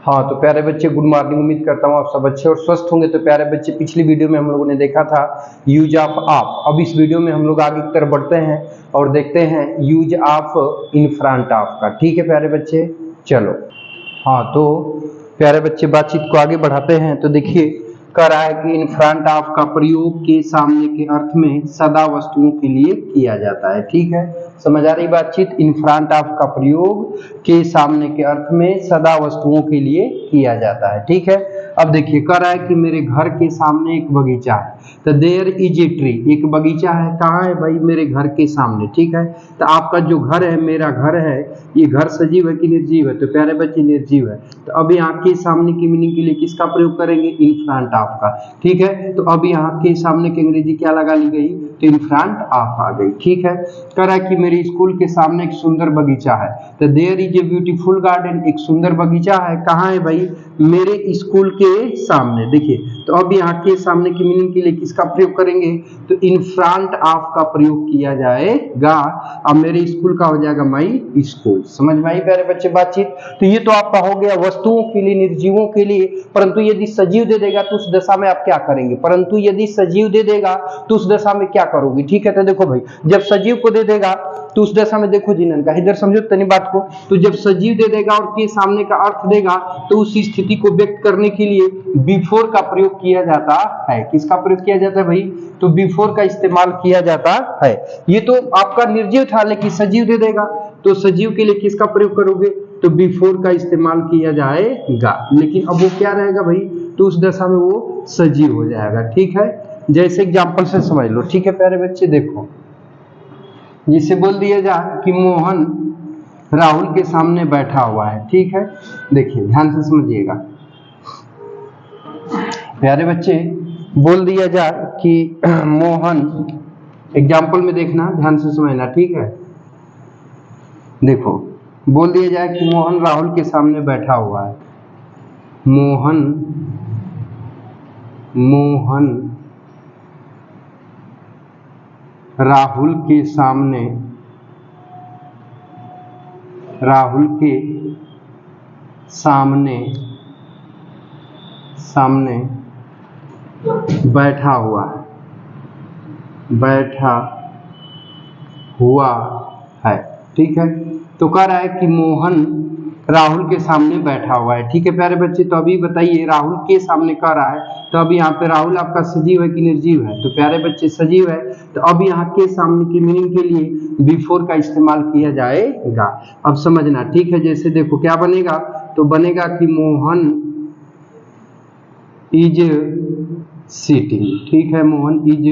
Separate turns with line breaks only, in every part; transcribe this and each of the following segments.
हाँ तो प्यारे बच्चे गुड मॉर्निंग। उम्मीद करता हूँ आप सब अच्छे और स्वस्थ होंगे। तो प्यारे बच्चे पिछली वीडियो में हम लोगों ने देखा था यूज ऑफ ऑफ। अब इस वीडियो में हम लोग आगे की तरफ बढ़ते हैं और देखते हैं use of in front of का। ठीक है प्यारे बच्चे, चलो। हाँ तो प्यारे बच्चे बातचीत को आगे बढ़ाते हैं। तो देखिए कह रहा है कि इन फ्रंट ऑफ का प्रयोग के सामने के अर्थ में सदा वस्तुओं के लिए किया जाता है। ठीक है, समझ आ रही बातचीत। इन फ्रंट ऑफ का प्रयोग के सामने के अर्थ में सदा वस्तुओं के लिए किया जाता है। ठीक है, अब देखिए कह रहा है कि मेरे घर के सामने एक बगीचा है। तो देयर इज ए ट्री, एक बगीचा है। कहाँ है भाई? मेरे घर के सामने। ठीक है, तो आपका जो घर है, मेरा घर है, ये घर सजीव है कि निर्जीव है? तो प्यारे बच्चे निर्जीव है। तो अब यहाँ के सामने की मीनिंग के लिए किसका प्रयोग करेंगे? इन फ्रंट ऑफ का। ठीक है, तो अब यहाँ के सामने की अंग्रेजी क्या लगा ली गई? तो इन फ्रंट ऑफ आ गई। ठीक है, कह रहा है कि मेरे स्कूल के सामने एक सुंदर बगीचा है। तो there is a beautiful garden, एक सुंदर बगीचा है। कहाँ है भाई? मेरे स्कूल के सामने। देखिए तो अब यहाँ के सामने की मीनिंग के लिए किसका प्रयोग करेंगे? तो इन फ्रंट ऑफ का प्रयोग किया जाएगा। अब मेरे स्कूल का हो जाएगा माई स्कूल। समझ में आई प्यारे बच्चे बातचीत? तो ये तो आपका हो गया वस्तुओं के लिए, निर्जीवों के लिए। परंतु यदि सजीव दे देगा तो उस दशा में आप क्या करेंगे? परंतु यदि सजीव दे देगा तो उस दशा में क्या करोगे? ठीक है, तो देखो भाई, जब सजीव को दे देगा तो उस दशा में देखो जिनन का, इधर समझो तनी बात को। तो जब सजीव दे देगा और के सामने का अर्थ देगा तो उस स्थिति को व्यक्त करने के लिए बिफोर का प्रयोग किया जाता है। किसका प्रयोग किया जाता है भाई? तो बिफोर का इस्तेमाल किया जाता है। ये तो आपका निर्जीव था, लेकिन सजीव दे देगा तो सजीव के लिए किसका प्रयोग करोगे? तो बिफोर का इस्तेमाल किया जाएगा। लेकिन अब वो क्या रहेगा भाई? तो उस दशा में वो सजीव हो जाएगा। ठीक है, जैसे एग्जाम्पल से समझ लो। ठीक है प्यारे बच्चे, देखो जिसे बोल दिया जाए कि मोहन राहुल के सामने बैठा हुआ है। ठीक है, देखिए ध्यान से समझिएगा प्यारे बच्चे। बोल दिया जाए कि मोहन, एग्जाम्पल में देखना, ध्यान से समझना। ठीक है, देखो बोल दिया जाए कि मोहन राहुल के सामने बैठा हुआ है। मोहन राहुल के सामने बैठा हुआ है। ठीक है, तो कह रहा है कि मोहन राहुल के सामने बैठा हुआ है। ठीक है प्यारे बच्चे, तो अभी बताइए राहुल के सामने कह रहा है, तो अब यहाँ पे राहुल आपका सजीव है कि निर्जीव है? तो प्यारे बच्चे सजीव है। तो अब यहाँ के सामने की मीनिंग के लिए बिफोर का इस्तेमाल किया जाएगा। अब समझना। ठीक है, जैसे देखो क्या बनेगा? तो बनेगा कि मोहन इज सीटिंग। ठीक है, मोहन इज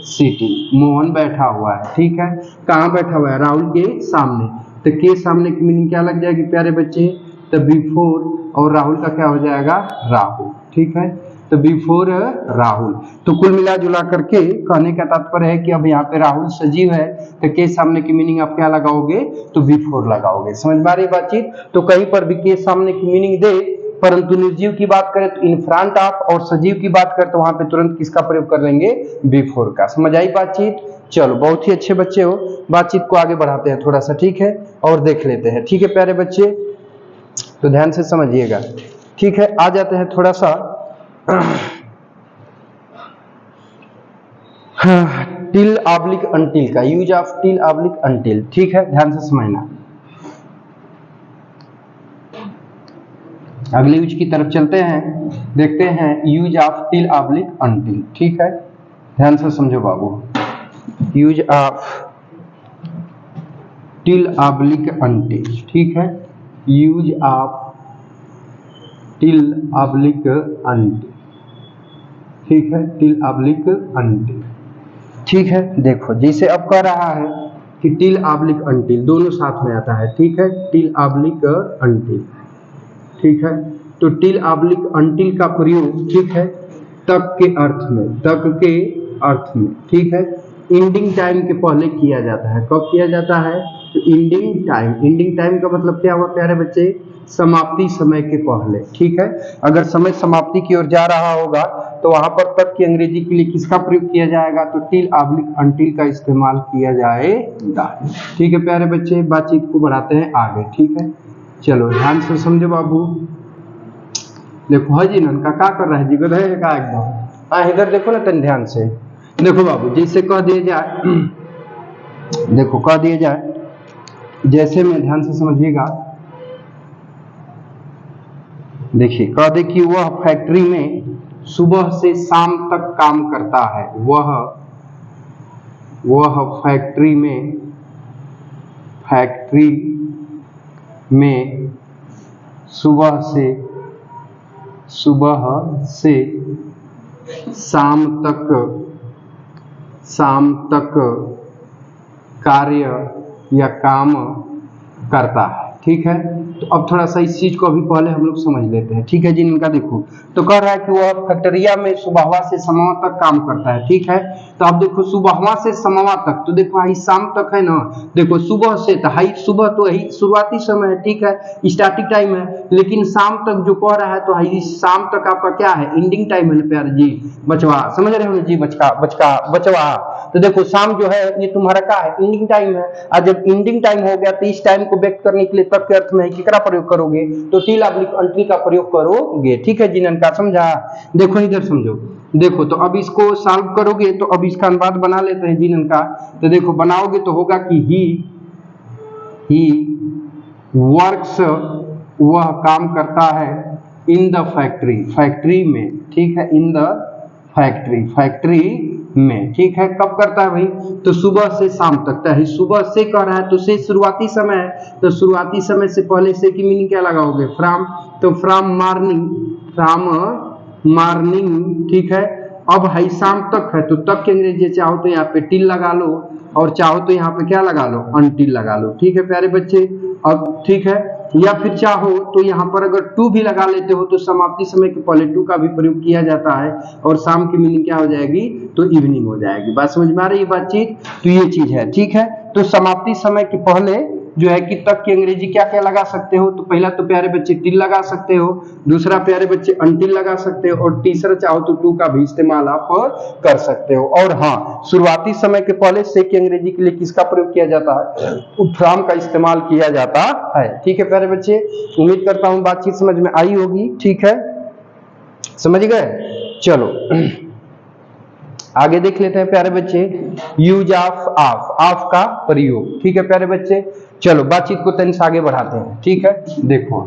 सीटिंग, मोहन बैठा हुआ है। ठीक है, कहाँ बैठा हुआ है? राहुल के सामने। तो के सामने की मीनिंग क्या लग जाएगी प्यारे बच्चे? तो बिफोर, और राहुल का क्या हो जाएगा? राहुल। ठीक है, तो बिफोर राहुल। तो कुल मिला जुला करके कहने का तात्पर्य है कि अब यहाँ पे राहुल सजीव है, तो के सामने की मीनिंग आप क्या लगाओगे? तो बिफोर लगाओगे। समझ में आ रही बातचीत? तो कहीं पर भी के सामने की मीनिंग दे, परंतु निर्जीव की बात करें तो इन फ्रंट ऑफ, और सजीव की बात करें तो वहां पे तुरंत किसका प्रयोग कर लेंगे? बिफोर का। समझ आई बातचीत? चलो, बहुत ही अच्छे बच्चे हो। बातचीत को आगे बढ़ाते हैं थोड़ा सा। ठीक है, और देख लेते हैं। ठीक है प्यारे बच्चे, तो ध्यान से समझिएगा। ठीक है, आ जाते हैं थोड़ा सा टिल ऑब्लिक अनटिल का, use of till oblique until. ठीक है, ध्यान से समझना। अगले यूज की तरफ चलते हैं, देखते हैं use of till oblique until. ठीक है, ध्यान से समझो बाबू। Use of till oblique until. ठीक है, use of till oblique until. ठीक है, टिल ऑब्लिक अनटिल। ठीक है, देखो जैसे अब कह रहा है कि टिल ऑब्लिक अनटिल, दोनों साथ में आता है। ठीक है, टिल ऑब्लिक अनटिल। ठीक है, तो टिल ऑब्लिक अनटिल का प्रयोग, ठीक है, तक के अर्थ में, ठीक है, एंडिंग टाइम के पहले किया जाता है। कब किया जाता है? तो एंडिंग टाइम का मतलब क्या हुआ प्यारे बच्चे? समाप्ति समय के पहले। ठीक है, अगर समय समाप्ति की ओर जा रहा होगा तो वहां पर तक की अंग्रेजी के लिए किसका प्रयोग किया जाएगा? तो टिल ऑब्लिक अनटिल का इस्तेमाल किया जाएगा। ठीक है प्यारे बच्चे, बातचीत को बढ़ाते हैं आगे। ठीक है, चलो ध्यान से समझो बाबू। देखो हाजी ननका क्या कर रहा है जी, गधे का एकदम। हाँ इधर देखो ना तन ध्यान से, देखो बाबू जैसे कह दिया जाए, देखो कह दिया जाए, जैसे में ध्यान से समझिएगा, देखिए कह दे कि वह फैक्ट्री में सुबह से शाम तक काम करता है, वह फैक्ट्री में सुबह से शाम तक कार्य या काम करता है। ठीक है, तो अब थोड़ा सा इस चीज को अभी पहले हम लोग समझ लेते हैं। ठीक है जी, इनका देखो तो कह रहा है कि वह फैक्ट्रिया में सुबहवा से समवा तक काम करता है। ठीक है, तो अब देखो सुबहवा से समवा तक, तो देखो हाई शाम तक है ना, देखो सुबह से तो हाई सुबह तो यही शुरुआती समय है, ठीक है, स्टार्टिंग टाइम है, लेकिन शाम तक जो कह रहा है तो हाई शाम तक आपका क्या है, एंडिंग टाइम है ना प्यारे जी, बचवा समझ रहे हो जी, बचवा। तो देखो शाम जो है ये तुम्हारा क्या है, एंडिंग टाइम है, और जब एंडिंग टाइम हो गया तो इस टाइम को व्यक्त करने के लिए तक के अर्थ में किकरा प्रयोग करोगे, तो टिल ऑब्लिक अंटिल का प्रयोग करोगे। ठीक है जिनन का समझा। देखो इधर समझो, देखो तो अब इसको सॉल्व करोगे तो अब इसका अनुवाद बना लेते हैं जिनन का। तो देखो बनाओगे तो होगा कि ही वर्क्स, वह काम करता है इन द फैक्ट्री में। ठीक है, इन द फैक्ट्री में। ठीक है, कब करता है भाई, तो सुबह से शाम तक। तो सुबह से कह रहा है तो से शुरुआती समय है, तो शुरुआती समय से पहले से की मीनिंग क्या लगाओगे, फ्रॉम, तो फ्रॉम मॉर्निंग। ठीक है, अब है शाम तक है तो तक के अंग्रेजी चाहो तो यहाँ पे टिल लगा लो, और चाहो तो यहाँ पे क्या लगा लो, अनटिल लगा लो। ठीक है प्यारे बच्चे, अब ठीक है, या फिर चाहो तो यहाँ पर अगर टू भी लगा लेते हो तो समाप्ति समय के पहले टू का भी प्रयोग किया जाता है, और शाम की मीनिंग क्या हो जाएगी, तो इवनिंग हो जाएगी। बात समझ में आ रही है बातचीत, तो ये चीज है। ठीक है, तो समाप्ति समय के पहले जो है कि तक की अंग्रेजी क्या क्या लगा सकते हो, तो पहला तो प्यारे बच्चे टिल लगा सकते हो, दूसरा प्यारे बच्चे अनटिल लगा सकते हो, और तीसरा चाहो तो टू का भी इस्तेमाल आप कर सकते हो। और हाँ, शुरुआती समय के पहले से की अंग्रेजी के लिए किसका प्रयोग किया जाता है, फ्रॉम का इस्तेमाल किया जाता है। ठीक है प्यारे बच्चे, उम्मीद करता हूँ बातचीत समझ में आई होगी। ठीक है, समझ गए, चलो आगे देख लेते हैं प्यारे बच्चे, यूज ऑफ का प्रयोग। ठीक है प्यारे बच्चे, चलो बातचीत को तनिक आगे बढ़ाते हैं। ठीक है, देखो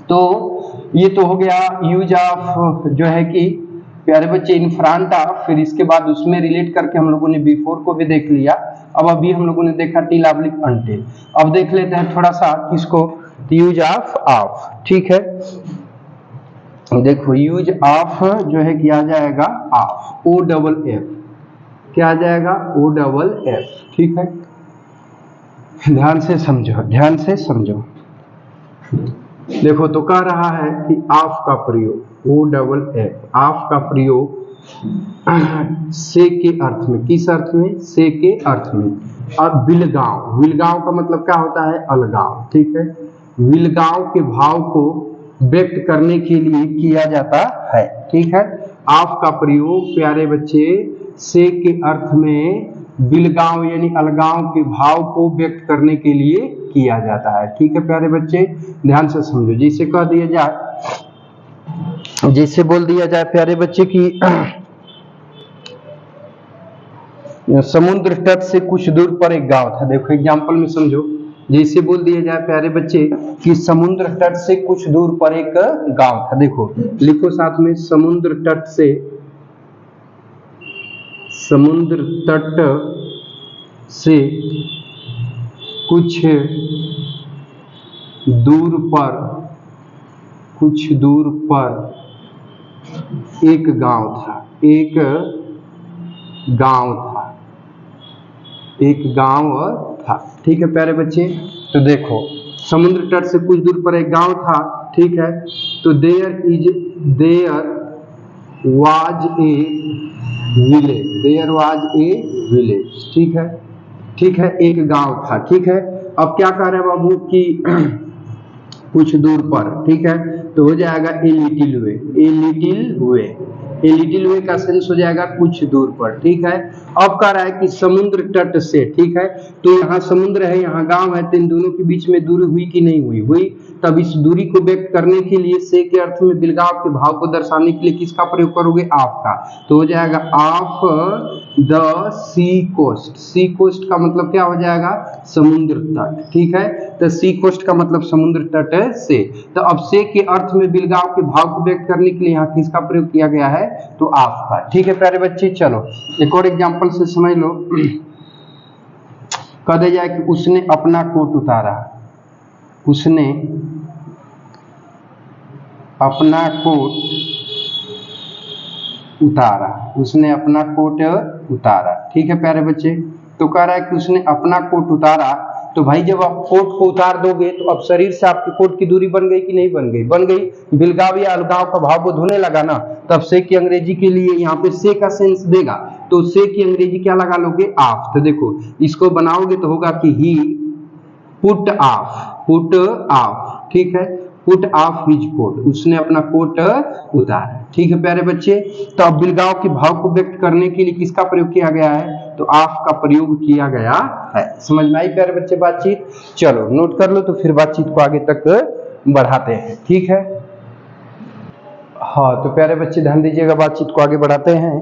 तो ये तो हो गया यूज ऑफ जो है कि प्यारे बच्चे इन फ्रंट ऑफ, फिर इसके बाद उसमें रिलेट करके हम लोगों ने बिफोर को भी देख लिया। अब अभी हम लोगों ने देखा टिल ऑब्लिक अनटिल। अब देख लेते हैं थोड़ा सा किसको, यूज ऑफ। ठीक है, देखो यूज ऑफ जो है कि आ जाएगा ऑफ, OFF, क्या आ जाएगा, OFF। ठीक है, ध्यान से समझो। देखो तो कह रहा है कि ऑफ का प्रयोग, OFF, ऑफ का प्रयोग से के अर्थ में, किस अर्थ में, से के अर्थ में। अब विलगांव का मतलब क्या होता है, अलगाव। ठीक है, विलगांव के भाव को व्यक्त करने के लिए किया जाता है। ठीक है, ऑफ का प्रयोग प्यारे बच्चे से के अर्थ में विलगांव यानी अलगाव के भाव को व्यक्त करने के लिए किया जाता है। ठीक है प्यारे बच्चे, ध्यान से समझो। जैसे कह दिया जाए, जैसे बोल दिया जाए प्यारे बच्चे कि समुद्र तट से कुछ दूर पर एक गांव था। देखो एग्जांपल में समझो, जैसे बोल दिया जाए प्यारे बच्चे कि समुद्र तट से कुछ दूर पर एक गांव था। देखो लिखो साथ में, समुद्र तट से कुछ दूर पर एक गांव था, एक गांव था। ठीक है प्यारे बच्चे, तो देखो समुद्र तट से कुछ दूर पर एक गांव था। ठीक है, तो देयर वाज ए विलेज। ठीक है, एक गांव था। ठीक है, अब क्या कह रहे हैं बाबू कि कुछ दूर पर। ठीक है, तो हो जाएगा a little way, a little way का सेंस हो जाएगा कुछ दूर पर, ठीक है। अब कह रहा है कि समुद्र तट से, ठीक है, तो यहाँ समुद्र है, यहाँ गांव है, तो इन दोनों के बीच में दूरी हुई कि नहीं हुई? हुई। तब इस दूरी को व्यक्त करने के लिए से के अर्थ में बिलगाव के भाव को दर्शाने के लिए किसका प्रयोग करोगे? ऑफ का। तो हो जाएगा of the sea coast. Sea coast का मतलब क्या हो जाएगा? समुद्र तट, ठीक है। तो सी कोस्ट का मतलब समुद्र तट से। तो अब से के अर्थ में बिलगाव के भाव को व्यक्त करने के लिए यहाँ किसका प्रयोग किया गया है? तो ऑफ का, ठीक है प्यारे बच्चे। चलो एक और एग्जांपल से समझ लो। कह दिया जाए कि उसने अपना कोट उतारा, उसने अपना कोट उतारा, उसने अपना कोट उतारा, ठीक है प्यारे बच्चे। तो कह रहा है कि उसने अपना कोट उतारा, तो भाई जब आप कोट को उतार दोगे तो अब शरीर से आपके कोट की दूरी बन गई कि नहीं बन गई? बन गई। बिलगाव या अलगाव का भाव बोध होने लगा ना, तब से की अंग्रेजी के लिए यहाँ पे से का सेंस देगा, तो से की अंग्रेजी क्या लगा लोगे? ऑफ। तो देखो इसको बनाओगे तो होगा कि ही पुट ऑफ, पुट ऑफ, ठीक है, पुट ऑफ हिज कोट, उसने अपना कोट उतारा, ठीक है प्यारे बच्चे। तो अब बिलगाव के भाव को व्यक्त करने के लिए किसका प्रयोग किया गया है? तो ऑफ का प्रयोग किया गया है। समझ में आई प्यारे बच्चे बातचीत? चलो नोट कर लो, तो फिर बातचीत को आगे तक बढ़ाते हैं, ठीक है। हाँ तो प्यारे बच्चे ध्यान दीजिएगा, बातचीत को आगे बढ़ाते हैं।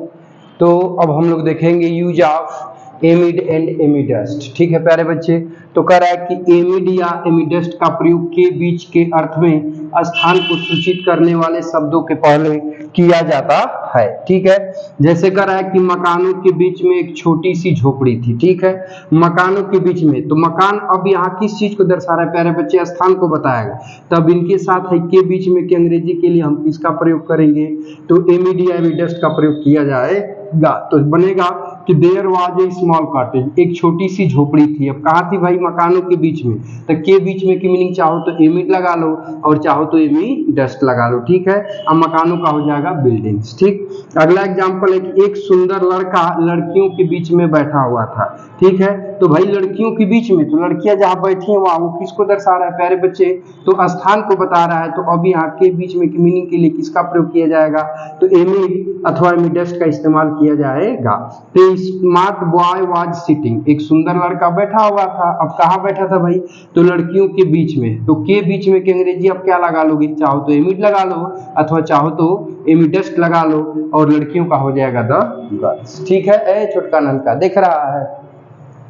तो अब हम लोग देखेंगे यूज ऑफ एमिड एंड एमिडस्ट, ठीक है प्यारे बच्चे। तो कह रहा है कि एमिड या एमिडस्ट का प्रयोग के बीच के अर्थ में स्थान को सूचित करने वाले शब्दों के पहले किया जाता है, ठीक है। जैसे कह रहा है कि मकानों के बीच में एक छोटी सी झोपड़ी थी, ठीक है, मकानों के बीच में। तो मकान अब यहाँ किस चीज को दर्शा रहा है प्यारे बच्चे? स्थान को बताएगा। तब इनके साथ है के बीच में के अंग्रेजी के लिए हम इसका प्रयोग करेंगे, तो एमिड या एमिडस्ट का प्रयोग किया जाएगा। तो बनेगा कि there was a small cottage, एक छोटी सी झोपड़ी थी। अब कहाँ थी भाई? मकानों के बीच में। तो के बीच में की मीनिंग चाहो तो एमिड लगा लो और चाहो तो एमिडस्ट लगा लो, ठीक है। अब मकानों का हो जाएगा बिल्डिंग्स, ठीक। अगला एग्जांपल है कि एक सुंदर लड़का लड़कियों के बीच में बैठा हुआ था, ठीक है। तो भाई लड़कियों के बीच में, तो लड़कियां जहाँ बैठी हैं वहां, वो किसको दर्शा रहा है प्यारे बच्चे? तो स्थान को बता रहा है। तो अब यहाँ के बीच में की मीनिंग के लिए किसका प्रयोग किया जाएगा? तो एमिड अथवा एमिडस्ट का इस्तेमाल किया जाएगा। तो स्मार्ट बॉय वाज सिटिंग, एक सुंदर लड़का बैठा हुआ था। अब कहाँ बैठा था भाई? तो लड़कियों के बीच में। तो के बीच में की अंग्रेजी अब क्या लगा लोगे? चाहो तो एमिड लगा लो अथवा चाहो तो एमिडस्ट लगा लो, और लड़कियों का हो जाएगा द गर्ल्स, ठीक है। ए छोटका ननका देख रहा है,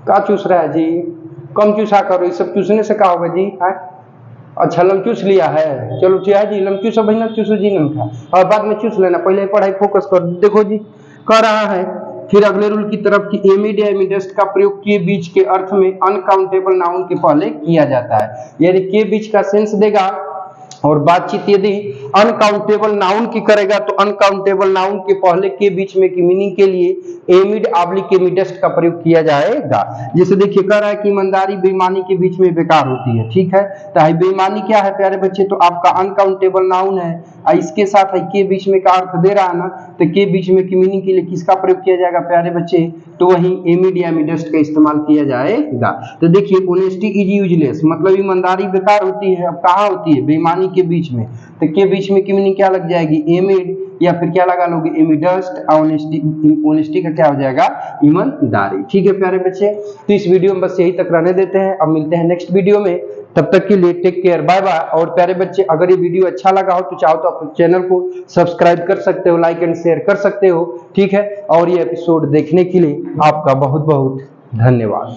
का चूस रहा है जी? कम चूसा करो, ये सब चूसने से क्या होगा जी? अच्छा लम चूस लिया है, चलो चिया जी लम चूसो भाई, ना चूसो जी ननका, और बाद में चूस लेना, पहले पढ़ाई फोकस कर। देखो जी कह रहा है फिर अगले रूल की तरफ कि एमिड या एमिडस्ट का प्रयोग के बीच के अर्थ में अनकाउंटेबल नाउन के पहले किया जाता है। यानी के बीच का सेंस देगा, और बातचीत यदि अनकाउंटेबल नाउन की करेगा तो अनकाउंटेबल नाउन के पहले के बीच में की मीनिंग के लिए एमिड ऑब्लिक एमिडस्ट का प्रयोग किया जाएगा। जैसे देखिए कह रहा है कि ईमानदारी बेईमानी के बीच में बेकार होती है, ठीक है। तो बेईमानी क्या है प्यारे बच्चे? तो आपका अनकाउंटेबल नाउन है, इसके साथ है के बीच में का अर्थ दे रहा है ना, तो के बीच में की मीनिंग के लिए किसका प्रयोग किया जाएगा प्यारे बच्चे? तो वही एमिड या एमिडस्ट का इस्तेमाल किया जाएगा। तो देखिए ऑनेस्टी इज यूजलेस, मतलब ईमानदारी बेकार होती है। अब कहाँ होती है? बेईमानी के बीच में। तो के बीच में की मीनिंग क्या लग जाएगी? एमिड, या फिर क्या लगा लोगे? एमिडस्ट। ऑनेस्टी का क्या हो जाएगा? ईमानदारी, ठीक है प्यारे बच्चे। तो इस वीडियो में बस यही तक रहने देते हैं, अब मिलते हैं नेक्स्ट वीडियो में। तब तक के लिए टेक केयर, बाय बाय। और प्यारे बच्चे अगर ये वीडियो अच्छा लगा हो तो चाहो तो आप चैनल को सब्सक्राइब कर सकते हो, लाइक एंड शेयर कर सकते हो, ठीक है। और ये एपिसोड देखने के लिए आपका बहुत बहुत धन्यवाद।